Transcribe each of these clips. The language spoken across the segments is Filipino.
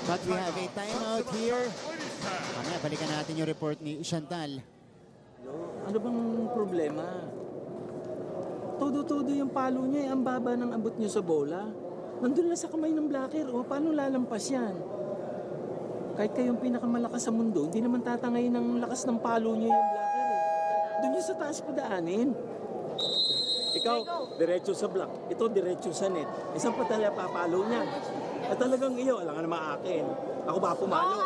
But we have a timeout here. Mamaya balikan natin yung report ni Chantal. Ano bang problema? Todo-todo yung palo niya, ang baba ng abot niya sa bola. Nandun lang sa kamay ng blocker, paano lalampas yan? Kahit kayong pinakamalakas sa mundo, hindi naman tatangay ng lakas ng palo niya yung blocker Doon yung sa taas padaanin. Ikaw, diretso sa block. Ito, diretso sa net. Isang pa talaga papalo niya. At talagang iyo, alam nga naman akin. Ako ba pumalo?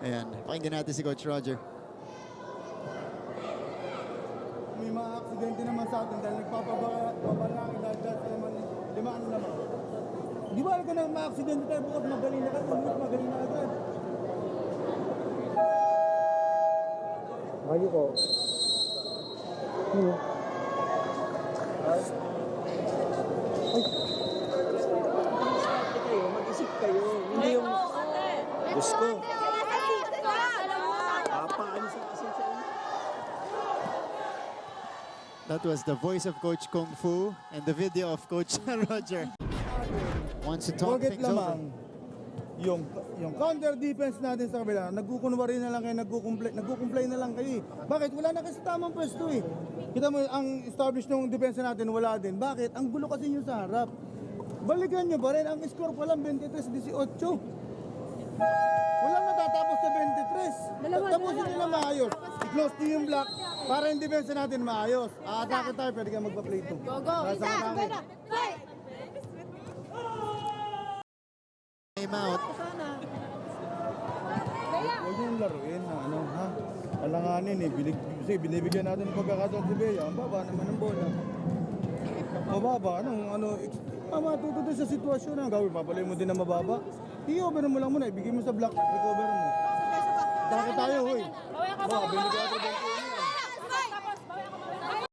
Ayan, pakinggan natin si Coach Roger. May mga aksidente naman sa atin dahil nagpapabalangin dahil sa limaan naman. Di ba ka na mga aksidente tayo bukas magaling na agad, magaling na agad. Mayo ko. Mag-isip kayo. Hindi yung gusto. Papaano sa kasi sa inyo? That was the voice of Coach Kung Fu and the video of Coach Roger. Wants to talk Bakit things over. lamang yung counter defense natin sa kabila, nagkukunwari na lang kayo, nagkukumplay na lang kayo. Bakit? Wala na kasi tamang pwesto eh. Kita mo, ang established ng depensa natin, wala din. Bakit? Ang gulo kasi nyo sa harap. Balikan nyo ba rin? Ang score pa lang 23-18. Walang natatapos sa 23. Tapusin nyo na maayos. I-close nyo yung block para yung depensa natin maayos. Aatake tayo, pwede ka magpa-play to. Go, go! Isa! Pwede! Play! Timeout. Huwag yung laruin na ano, ha? Alanganin eh, binibigyan natin ng pagkakataon si Bea, ang baba naman ng bola. Mababa, matuto din sa sitwasyon na gawin, papalay mo din na mababa. I-over mo lang muna, ibigay mo sa block, recover mo. Daki tayo, hoy. Baka, 24-20.